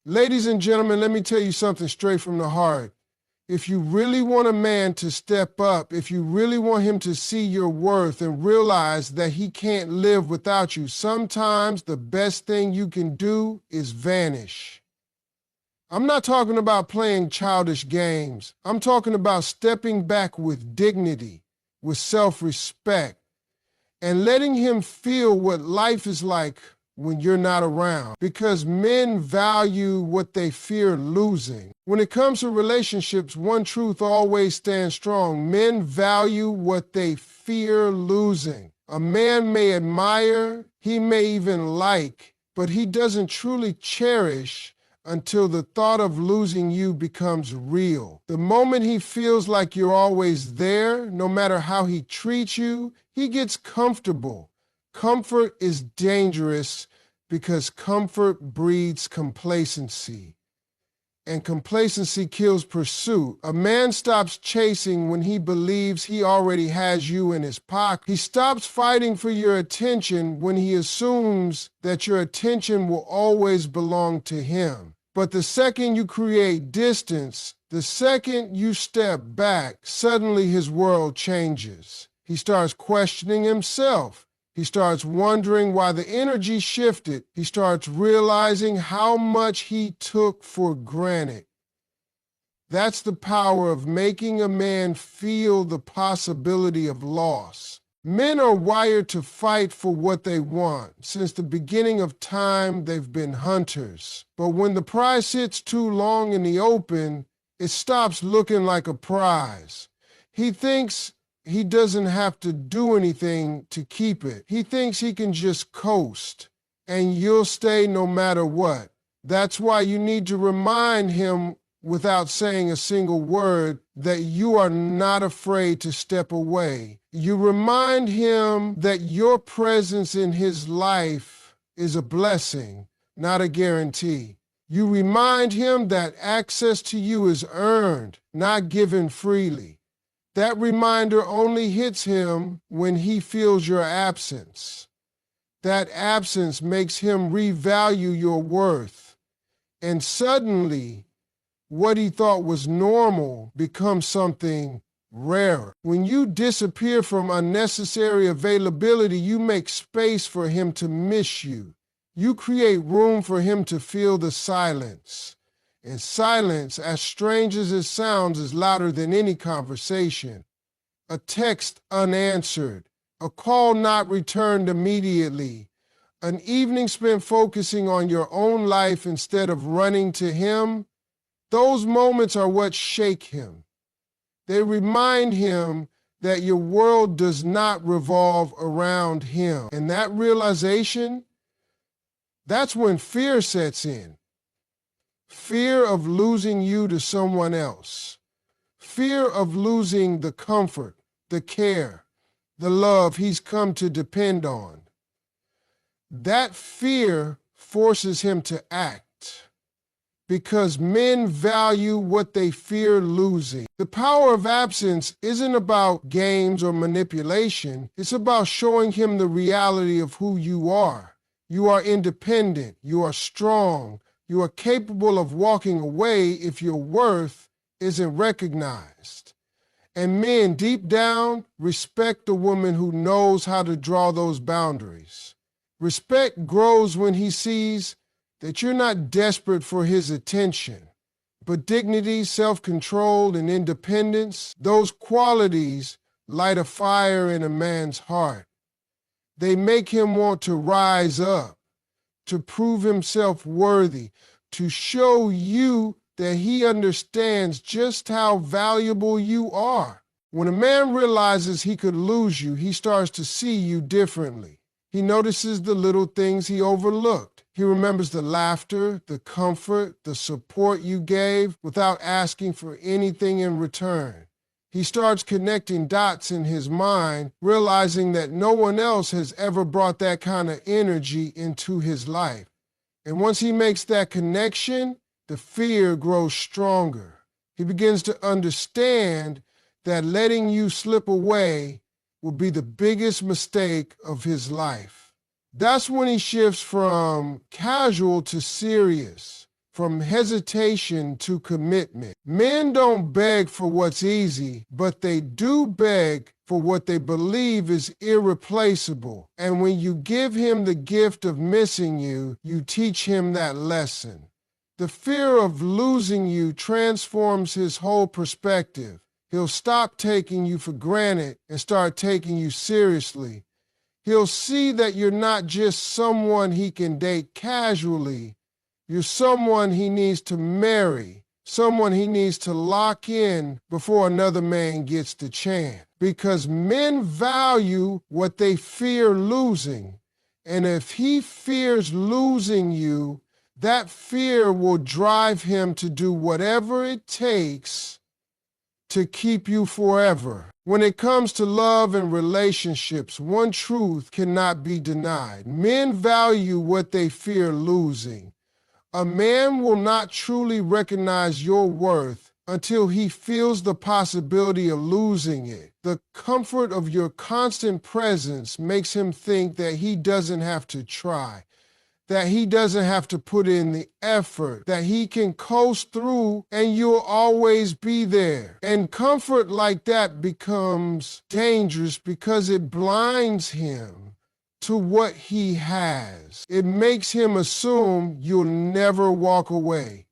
Ladies and gentlemen, let me tell you something straight from the heart. If you really want a man to step up, if you really want him to see your worth and realize that he can't live without you, sometimes the best thing you can do is vanish. I'm not talking about playing childish games. I'm talking about stepping back with dignity, with self-respect, and letting him feel what life is like when you're not around, because men value what they fear losing. When it comes to relationships, one truth always stands strong. Men value what they fear losing. A man may admire, he may even like, but he doesn't truly cherish until the thought of losing you becomes real. The moment he feels like you're always there, no matter how he treats you, he gets comfortable. Comfort is dangerous because comfort breeds complacency, and complacency kills pursuit. A man stops chasing when he believes he already has you in his pocket. He stops fighting for your attention when he assumes that your attention will always belong to him. But the second you create distance, the second you step back, suddenly his world changes. He starts questioning himself. He starts wondering why the energy shifted. He starts realizing how much he took for granted. That's the power of making a man feel the possibility of loss. Men are wired to fight for what they want. Since the beginning of time, they've been hunters. But when the prize sits too long in the open, it stops looking like a prize. He thinks he doesn't have to do anything to keep it. He thinks he can just coast, and you'll stay no matter what. That's why you need to remind him without saying a single word that you are not afraid to step away. You remind him that your presence in his life is a blessing, not a guarantee. You remind him that access to you is earned, not given freely. That reminder only hits him when he feels your absence. That absence makes him revalue your worth. And suddenly, what he thought was normal becomes something rare. When you disappear from unnecessary availability, you make space for him to miss you. You create room for him to feel the silence. And silence, as strange as it sounds, is louder than any conversation. A text unanswered, a call not returned immediately, an evening spent focusing on your own life instead of running to him. Those moments are what shake him. They remind him that your world does not revolve around him. And that realization, that's when fear sets in. Fear of losing you to someone else. Fear of losing the comfort, the care, the love he's come to depend on. That fear forces him to act because men value what they fear losing. The power of absence isn't about games or manipulation. It's about showing him the reality of who you are. You are independent. You are strong. You are capable of walking away if your worth isn't recognized. And men, deep down, respect the woman who knows how to draw those boundaries. Respect grows when he sees that you're not desperate for his attention, but dignity, self-control, and independence, those qualities light a fire in a man's heart. They make him want to rise up, to prove himself worthy, to show you that he understands just how valuable you are. When a man realizes he could lose you, he starts to see you differently. He notices the little things he overlooked. He remembers the laughter, the comfort, the support you gave without asking for anything in return. He starts connecting dots in his mind, realizing that no one else has ever brought that kind of energy into his life. And once he makes that connection, the fear grows stronger. He begins to understand that letting you slip away will be the biggest mistake of his life. That's when he shifts from casual to serious. from hesitation to commitment. Men don't beg for what's easy, but they do beg for what they believe is irreplaceable. And when you give him the gift of missing you, you teach him that lesson. The fear of losing you transforms his whole perspective. He'll stop taking you for granted and start taking you seriously. He'll see that you're not just someone he can date casually. You're someone he needs to marry, someone he needs to lock in before another man gets the chance. Because men value what they fear losing. And if he fears losing you, that fear will drive him to do whatever it takes to keep you forever. When it comes to love and relationships, one truth cannot be denied. Men value what they fear losing. A man will not truly recognize your worth until he feels the possibility of losing it. The comfort of your constant presence makes him think that he doesn't have to try, that he doesn't have to put in the effort, that he can coast through and you'll always be there. And comfort like that becomes dangerous because it blinds him to what he has. It makes him assume you'll never walk away.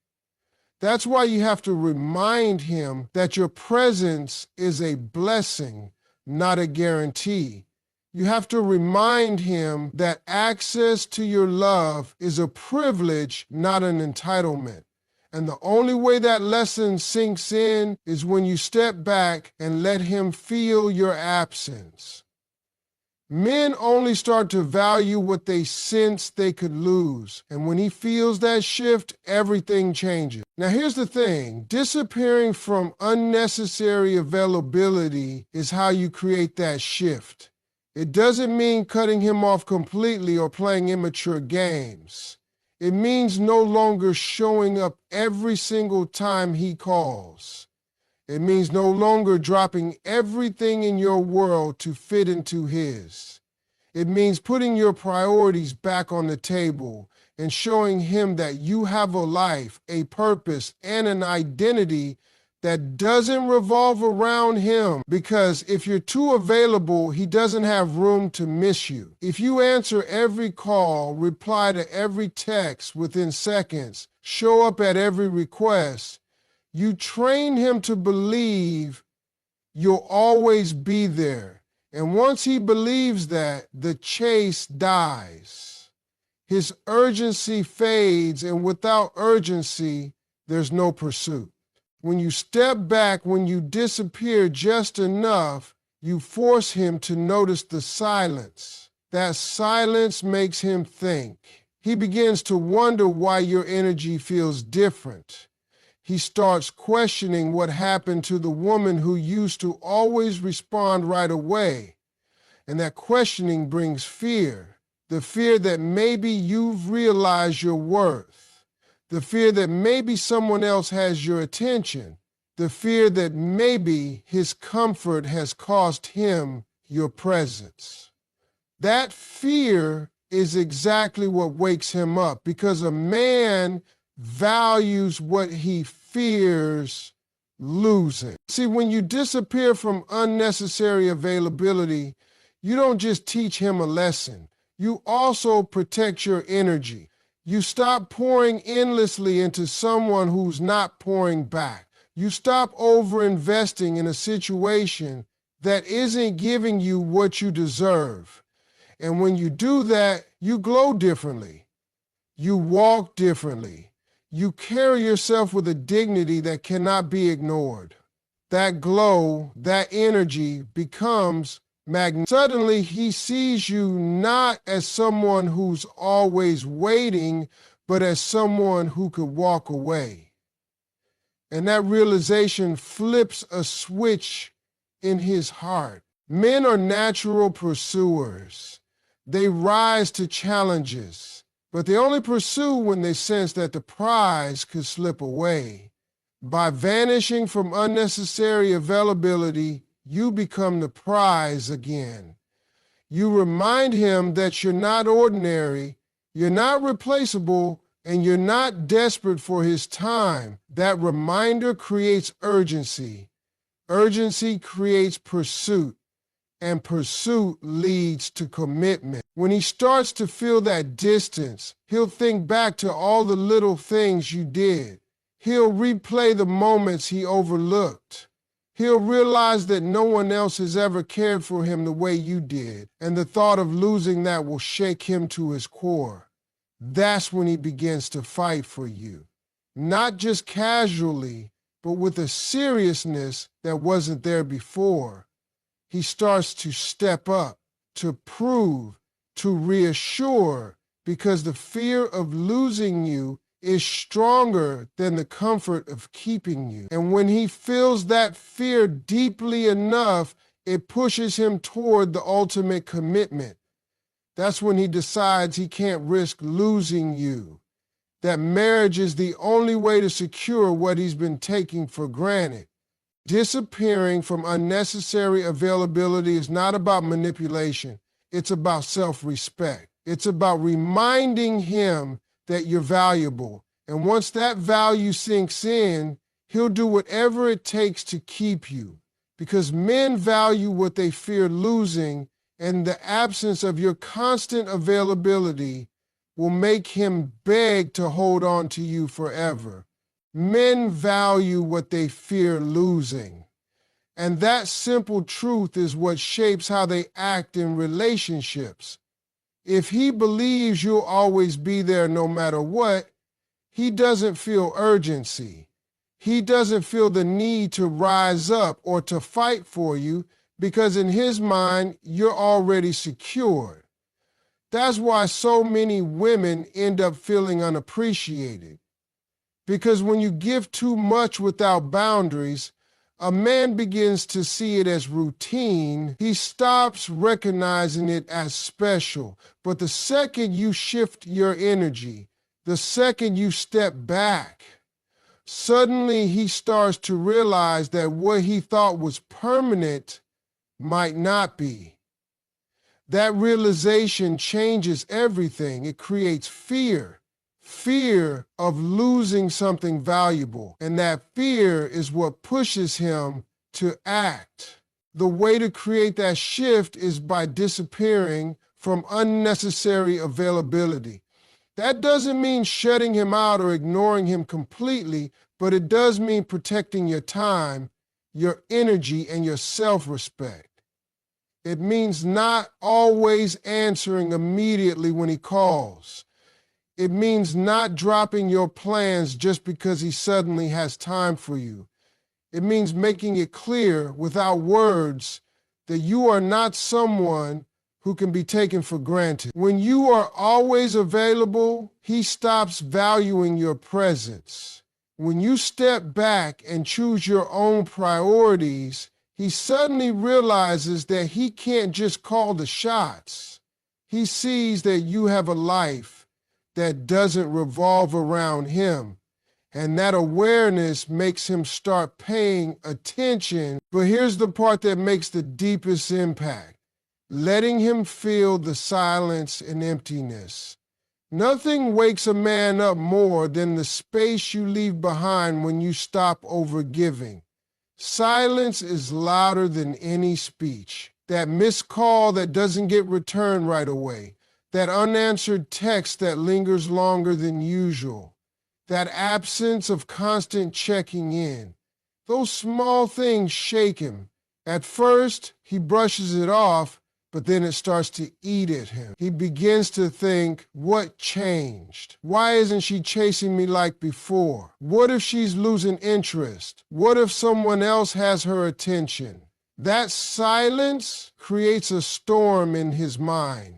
That's why you have to remind him that your presence is a blessing, not a guarantee. You have to remind him that access to your love is a privilege, not an entitlement. And the only way that lesson sinks in is when you step back and let him feel your absence. Men only start to value what they sense they could lose. And when he feels that shift, everything changes. Now here's the thing, disappearing from unnecessary availability is how you create that shift. It doesn't mean cutting him off completely or playing immature games. It means no longer showing up every single time he calls. It means no longer dropping everything in your world to fit into his. It means putting your priorities back on the table and showing him that you have a life, a purpose, and an identity that doesn't revolve around him. Because if you're too available, he doesn't have room to miss you. If you answer every call, reply to every text within seconds, show up at every request, you train him to believe you'll always be there. And once he believes that, the chase dies. His urgency fades, and without urgency, there's no pursuit. When you step back, when you disappear just enough, you force him to notice the silence. That silence makes him think. He begins to wonder why your energy feels different. He starts questioning what happened to the woman who used to always respond right away. And that questioning brings fear. The fear that maybe you've realized your worth. The fear that maybe someone else has your attention. The fear that maybe his comfort has cost him your presence. That fear is exactly what wakes him up, because a man values what he fears losing. See, when you disappear from unnecessary availability, you don't just teach him a lesson. You also protect your energy. You stop pouring endlessly into someone who's not pouring back. You stop over-investing in a situation that isn't giving you what you deserve. And when you do that, you glow differently. You walk differently. You carry yourself with a dignity that cannot be ignored. That glow, that energy becomes magnetic. Suddenly, he sees you not as someone who's always waiting, but as someone who could walk away. And that realization flips a switch in his heart. Men are natural pursuers. They rise to challenges, but they only pursue when they sense that the prize could slip away. By vanishing from unnecessary availability, you become the prize again. You remind him that you're not ordinary, you're not replaceable, and you're not desperate for his time, that reminder creates urgency. Urgency creates pursuit, and pursuit leads to commitment. When he starts to feel that distance, he'll think back to all the little things you did. He'll replay the moments he overlooked. He'll realize that no one else has ever cared for him the way you did, and the thought of losing that will shake him to his core. That's when he begins to fight for you. Not just casually, but with a seriousness that wasn't there before. He starts to step up, to prove, to reassure, because the fear of losing you is stronger than the comfort of keeping you. And when he feels that fear deeply enough, it pushes him toward the ultimate commitment. That's when he decides he can't risk losing you. That marriage is the only way to secure what he's been taking for granted. Disappearing from unnecessary availability is not about manipulation. It's about self-respect. It's about reminding him that you're valuable. And once that value sinks in, he'll do whatever it takes to keep you. Because men value what they fear losing, and the absence of your constant availability will make him beg to hold on to you forever. Men value what they fear losing. And that simple truth is what shapes how they act in relationships. If he believes you'll always be there no matter what, he doesn't feel urgency. He doesn't feel the need to rise up or to fight for you, because in his mind, you're already secured. That's why so many women end up feeling unappreciated. Because when you give too much without boundaries, a man begins to see it as routine. He stops recognizing it as special. But the second you shift your energy, the second you step back, suddenly he starts to realize that what he thought was permanent might not be. That realization changes everything. It creates fear. Fear of losing something valuable. And that fear is what pushes him to act. The way to create that shift is by disappearing from unnecessary availability. That doesn't mean shutting him out or ignoring him completely, but it does mean protecting your time, your energy, and your self-respect. It means not always answering immediately when he calls. It means not dropping your plans just because he suddenly has time for you. It means making it clear without words that you are not someone who can be taken for granted. When you are always available, he stops valuing your presence. When you step back and choose your own priorities, he suddenly realizes that he can't just call the shots. He sees that you have a life that doesn't revolve around him. And that awareness makes him start paying attention. But here's the part that makes the deepest impact. Letting him feel the silence and emptiness. Nothing wakes a man up more than the space you leave behind when you stop overgiving. Silence is louder than any speech. That missed call that doesn't get returned right away. That unanswered text that lingers longer than usual. That absence of constant checking in. Those small things shake him. At first, he brushes it off, but then it starts to eat at him. He begins to think, what changed? Why isn't she chasing me like before? What if she's losing interest? What if someone else has her attention? That silence creates a storm in his mind.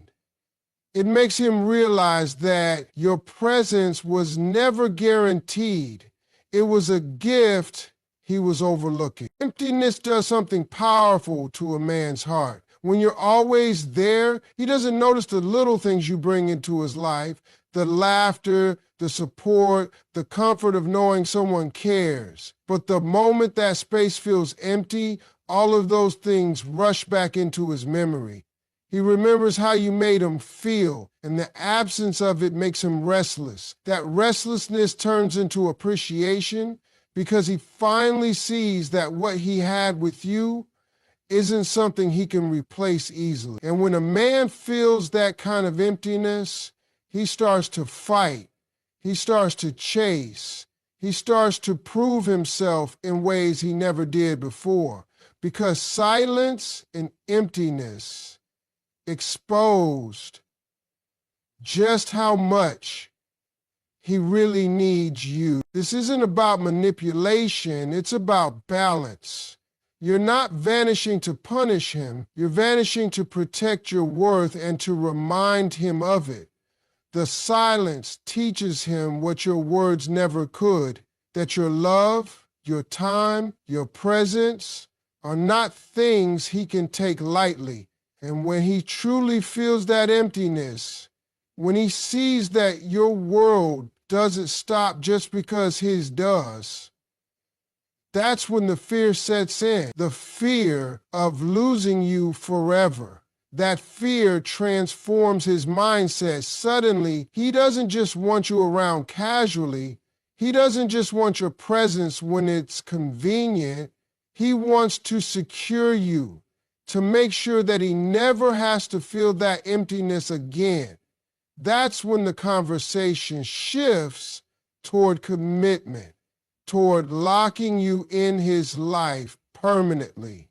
It makes him realize that your presence was never guaranteed. It was a gift he was overlooking. Emptiness does something powerful to a man's heart. When you're always there, he doesn't notice the little things you bring into his life, the laughter, the support, the comfort of knowing someone cares. But the moment that space feels empty, all of those things rush back into his memory. He remembers how you made him feel, and the absence of it makes him restless. That restlessness turns into appreciation because he finally sees that what he had with you isn't something he can replace easily. And when a man feels that kind of emptiness, he starts to fight. He starts to chase. He starts to prove himself in ways he never did before. Because silence and emptiness exposed just how much he really needs you. This isn't about manipulation, it's about balance. You're not vanishing to punish him, you're vanishing to protect your worth and to remind him of it. The silence teaches him what your words never could, that your love, your time, your presence are not things he can take lightly. And when he truly feels that emptiness, when he sees that your world doesn't stop just because his does, that's when the fear sets in, the fear of losing you forever. That fear transforms his mindset. Suddenly, he doesn't just want you around casually. He doesn't just want your presence when it's convenient. He wants to secure you, to make sure that he never has to feel that emptiness again. That's when the conversation shifts toward commitment, toward locking you in his life permanently.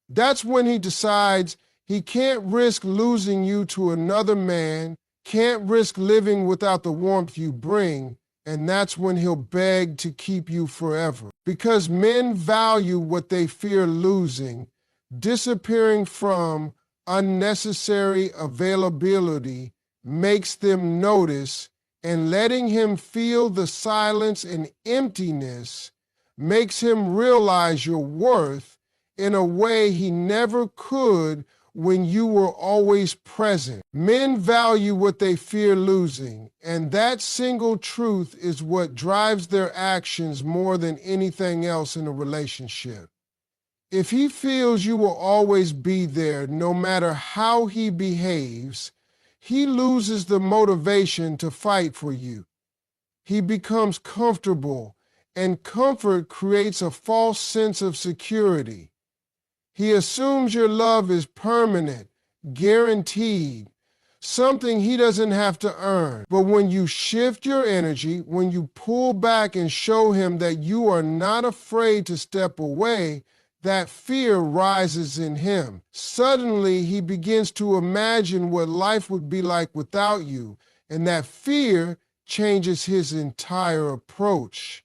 That's when he decides he can't risk losing you to another man, can't risk living without the warmth you bring, and that's when he'll beg to keep you forever. Because men value what they fear losing, disappearing from unnecessary availability makes them notice, and letting him feel the silence and emptiness makes him realize your worth in a way he never could when you were always present. Men value what they fear losing, and that single truth is what drives their actions more than anything else in a relationship. If he feels you will always be there, no matter how he behaves, he loses the motivation to fight for you. He becomes comfortable, and comfort creates a false sense of security. He assumes your love is permanent, guaranteed, something he doesn't have to earn. But when you shift your energy, when you pull back and show him that you are not afraid to step away, that fear rises in him. Suddenly, he begins to imagine what life would be like without you, and that fear changes his entire approach.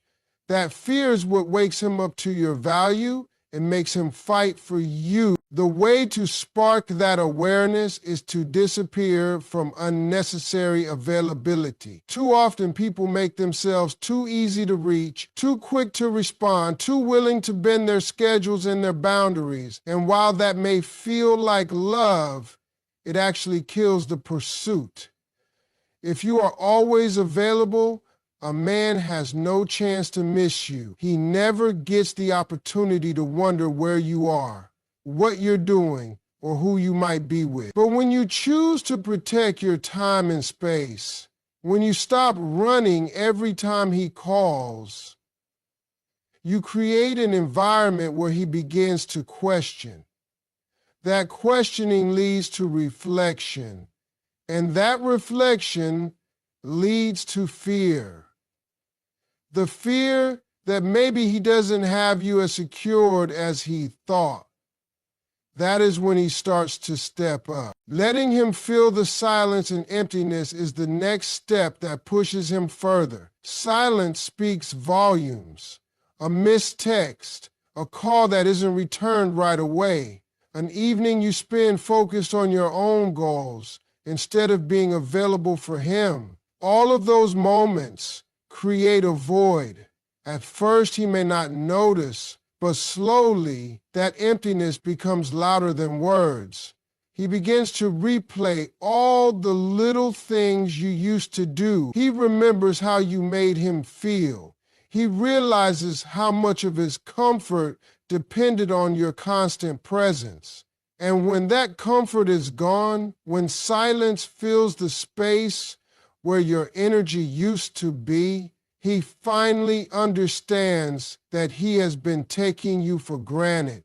That fear is what wakes him up to your value and makes him fight for you. The way to spark that awareness is to disappear from unnecessary availability. Too often people make themselves too easy to reach, too quick to respond, too willing to bend their schedules and their boundaries. And while that may feel like love, it actually kills the pursuit. If you are always available, a man has no chance to miss you. He never gets the opportunity to wonder where you are, what you're doing, or who you might be with. But when you choose to protect your time and space, when you stop running every time he calls, you create an environment where he begins to question. That questioning leads to reflection, and that reflection leads to fear. The fear that maybe he doesn't have you as secured as he thought. That is when he starts to step up. Letting him feel the silence and emptiness is the next step that pushes him further. Silence speaks volumes. A missed text, a call that isn't returned right away, an evening you spend focused on your own goals instead of being available for him. All of those moments create a void. At first, he may not notice, but slowly, that emptiness becomes louder than words. He begins to replay all the little things you used to do. He remembers how you made him feel. He realizes how much of his comfort depended on your constant presence. And when that comfort is gone, when silence fills the space where your energy used to be, he finally understands that he has been taking you for granted.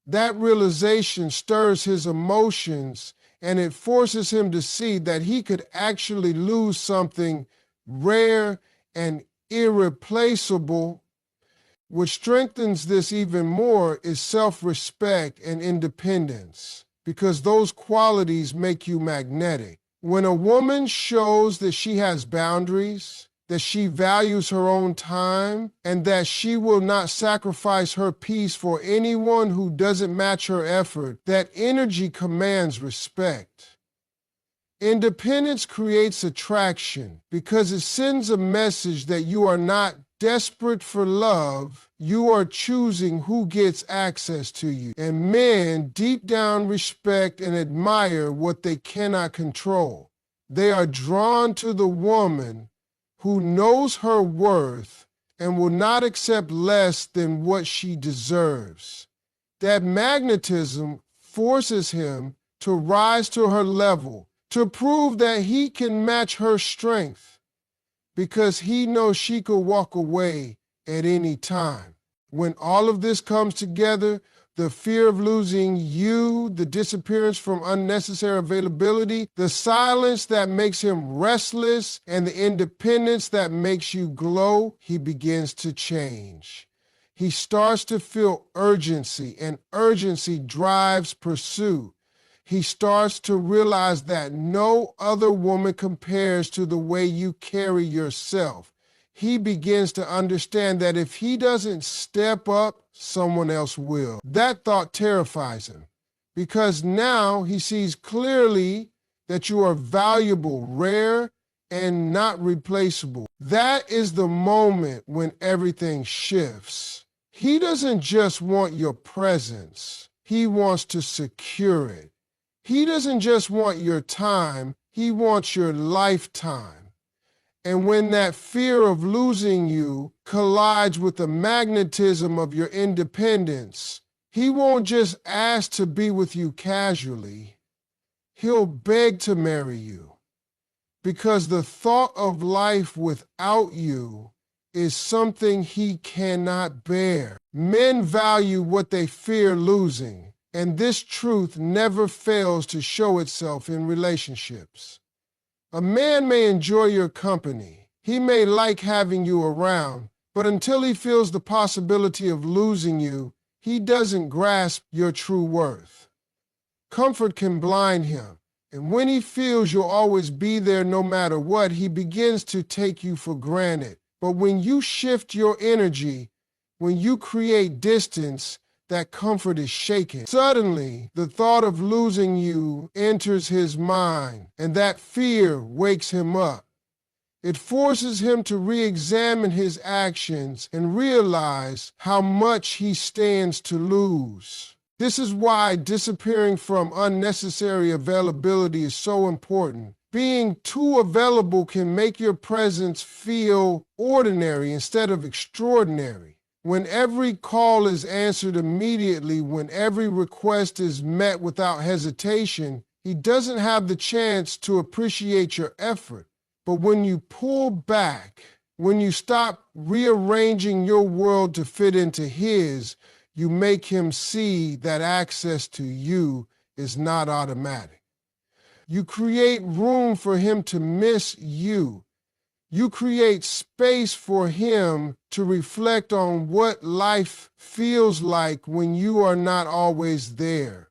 That realization stirs his emotions, and it forces him to see that he could actually lose something rare and irreplaceable. What strengthens this even more is self-respect and independence, because those qualities make you magnetic. When a woman shows that she has boundaries, that she values her own time, and that she will not sacrifice her peace for anyone who doesn't match her effort, that energy commands respect. Independence creates attraction because it sends a message that you are not desperate for love, you are choosing who gets access to you. And men deep down respect and admire what they cannot control. They are drawn to the woman who knows her worth and will not accept less than what she deserves. That magnetism forces him to rise to her level, to prove that he can match her strength, because he knows she could walk away at any time. When all of this comes together, the fear of losing you, the disappearance from unnecessary availability, the silence that makes him restless, and the independence that makes you glow, he begins to change. He starts to feel urgency, and urgency drives pursuit. He starts to realize that no other woman compares to the way you carry yourself. He begins to understand that if he doesn't step up, someone else will. That thought terrifies him, because now he sees clearly that you are valuable, rare, and not replaceable. That is the moment when everything shifts. He doesn't just want your presence, he wants to secure it. He doesn't just want your time, he wants your lifetime. And when that fear of losing you collides with the magnetism of your independence, he won't just ask to be with you casually. He'll beg to marry you, because the thought of life without you is something he cannot bear. Men value what they fear losing, and this truth never fails to show itself in relationships. A man may enjoy your company. He may like having you around, but until he feels the possibility of losing you, he doesn't grasp your true worth. Comfort can blind him, and when he feels you'll always be there no matter what, he begins to take you for granted. But when you shift your energy, when you create distance, that comfort is shaken. Suddenly, the thought of losing you enters his mind, and that fear wakes him up. It forces him to re-examine his actions and realize how much he stands to lose. This is why disappearing from unnecessary availability is so important. Being too available can make your presence feel ordinary instead of extraordinary. When every call is answered immediately, when every request is met without hesitation, he doesn't have the chance to appreciate your effort. But when you pull back, when you stop rearranging your world to fit into his, you make him see that access to you is not automatic. You create room for him to miss you. You create space for him to reflect on what life feels like when you are not always there.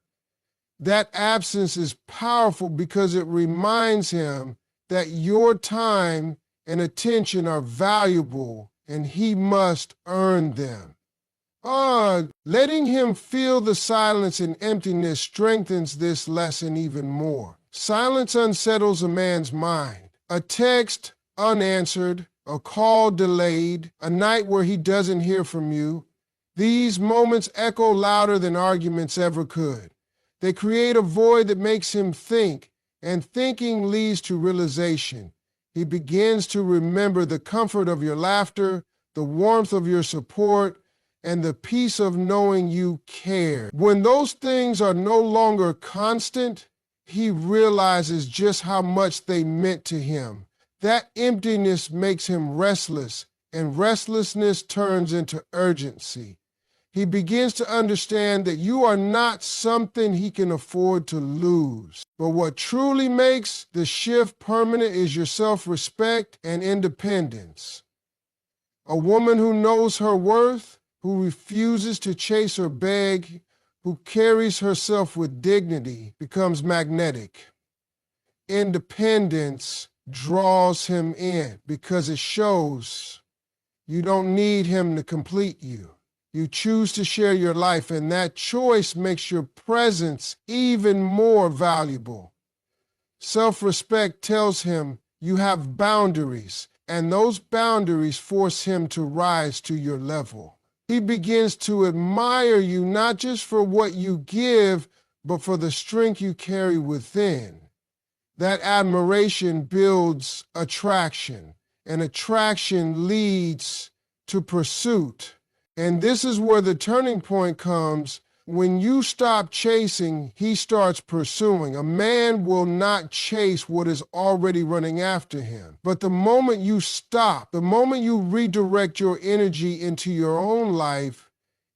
That absence is powerful because it reminds him that your time and attention are valuable and he must earn them. Letting him feel the silence and emptiness strengthens this lesson even more. Silence unsettles a man's mind. A text unanswered, a call delayed, a night where he doesn't hear from you. These moments echo louder than arguments ever could. They create a void that makes him think, and thinking leads to realization. He begins to remember the comfort of your laughter, the warmth of your support, and the peace of knowing you care. When those things are no longer constant, he realizes just how much they meant to him. That emptiness makes him restless, and restlessness turns into urgency. He begins to understand that you are not something he can afford to lose. But what truly makes the shift permanent is your self-respect and independence. A woman who knows her worth, who refuses to chase or beg, who carries herself with dignity, becomes magnetic. Independence draws him in because it shows you don't need him to complete you. You choose to share your life, and that choice makes your presence even more valuable. Self-respect tells him you have boundaries, and those boundaries force him to rise to your level. He begins to admire you not just for what you give, but for the strength you carry within. That admiration builds attraction, and attraction leads to pursuit. And this is where the turning point comes. When you stop chasing, he starts pursuing. A man will not chase what is already running after him. But the moment you stop, the moment you redirect your energy into your own life,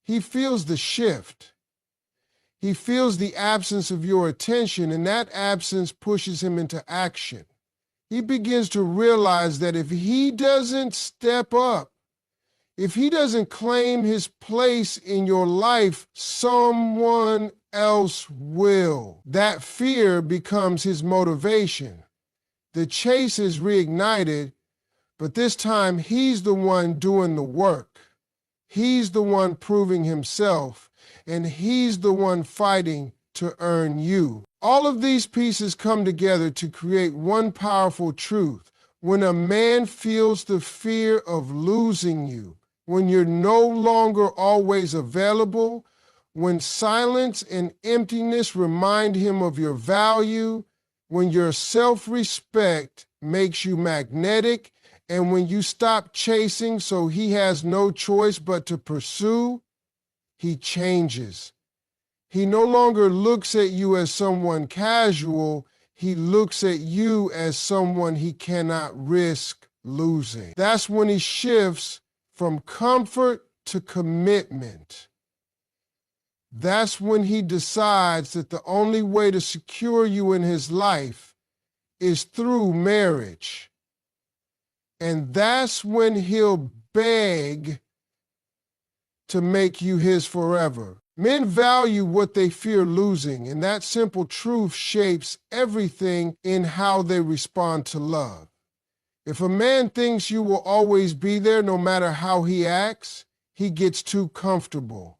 he feels the shift. He feels the absence of your attention, and that absence pushes him into action. He begins to realize that if he doesn't step up, if he doesn't claim his place in your life, someone else will. That fear becomes his motivation. The chase is reignited, but this time he's the one doing the work. He's the one proving himself, and he's the one fighting to earn you. All of these pieces come together to create one powerful truth. When a man feels the fear of losing you, when you're no longer always available, when silence and emptiness remind him of your value, when your self-respect makes you magnetic, and when you stop chasing so he has no choice but to pursue, he changes. He no longer looks at you as someone casual, he looks at you as someone he cannot risk losing. That's when he shifts from comfort to commitment. That's when he decides that the only way to secure you in his life is through marriage. And that's when he'll beg to make you his forever. Men value what they fear losing, and that simple truth shapes everything in how they respond to love. If a man thinks you will always be there no matter how he acts, he gets too comfortable.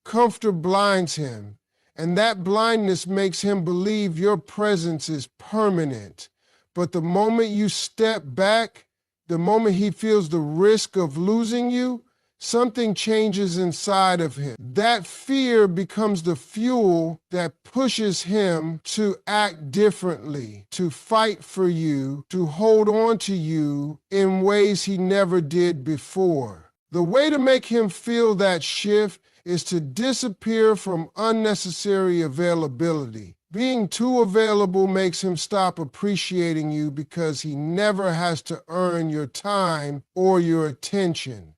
Comfort blinds him, and that blindness makes him believe your presence is permanent. But the moment you step back, the moment he feels the risk of losing you, something changes inside of him. That fear becomes the fuel that pushes him to act differently, to fight for you, to hold on to you in ways he never did before. The way to make him feel that shift is to disappear from unnecessary availability. Being too available makes him stop appreciating you because he never has to earn your time or your attention.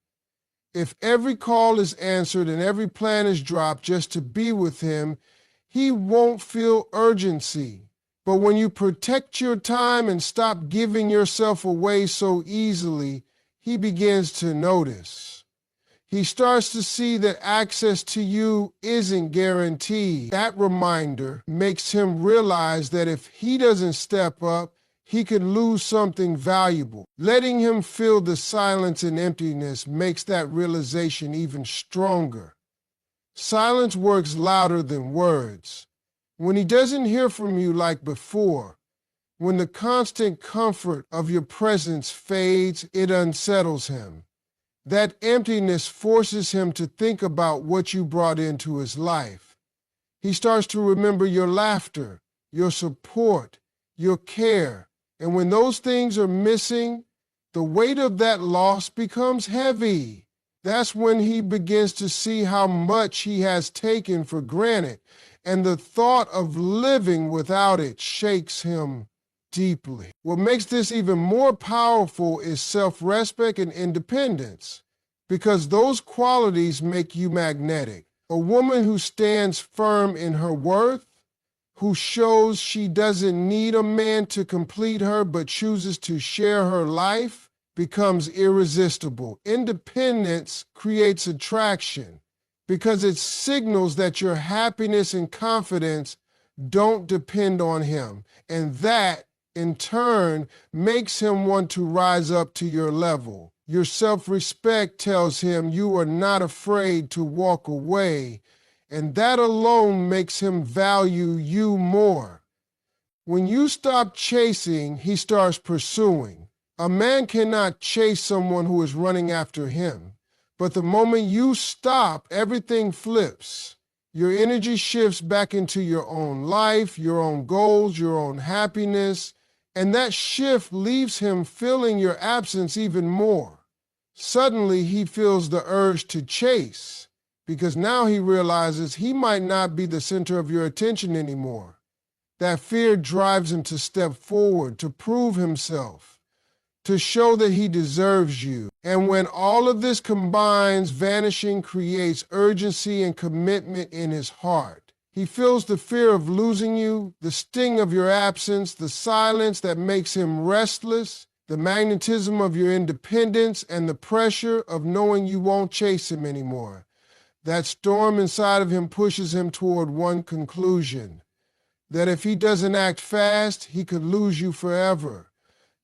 If every call is answered and every plan is dropped just to be with him, he won't feel urgency. But when you protect your time and stop giving yourself away so easily, he begins to notice. He starts to see that access to you isn't guaranteed. That reminder makes him realize that if he doesn't step up, he could lose something valuable. Letting him feel the silence and emptiness makes that realization even stronger. Silence works louder than words. When he doesn't hear from you like before, when the constant comfort of your presence fades, it unsettles him. That emptiness forces him to think about what you brought into his life. He starts to remember your laughter, your support, your care. And when those things are missing, the weight of that loss becomes heavy. That's when he begins to see how much he has taken for granted, and the thought of living without it shakes him deeply. What makes this even more powerful is self-respect and independence, because those qualities make you magnetic. A woman who stands firm in her worth, who shows she doesn't need a man to complete her but chooses to share her life, becomes irresistible. Independence creates attraction because it signals that your happiness and confidence don't depend on him, and that, in turn, makes him want to rise up to your level. Your self-respect tells him you are not afraid to walk away, and that alone makes him value you more. When you stop chasing, he starts pursuing. A man cannot chase someone who is running after him, but the moment you stop, everything flips. Your energy shifts back into your own life, your own goals, your own happiness, and that shift leaves him feeling your absence even more. Suddenly, he feels the urge to chase, because now he realizes he might not be the center of your attention anymore. That fear drives him to step forward, to prove himself, to show that he deserves you. And when all of this combines, Vanishing creates urgency and commitment in his heart. He feels the fear of losing you, the sting of your absence, the silence that makes him restless, the magnetism of your independence, and the pressure of knowing you won't chase him anymore. That storm inside of him pushes him toward one conclusion: that if he doesn't act fast, he could lose you forever.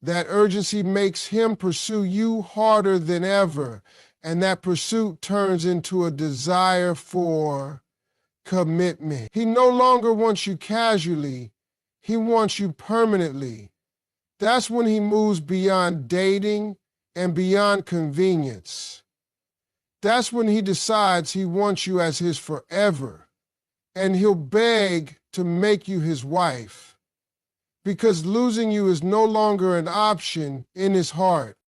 That urgency makes him pursue you harder than ever, and that pursuit turns into a desire for commitment. He no longer wants you casually, he wants you permanently. That's when he moves beyond dating and beyond convenience. That's when he decides he wants you as his forever, and he'll beg to make you his wife, because losing you is no longer an option in his heart.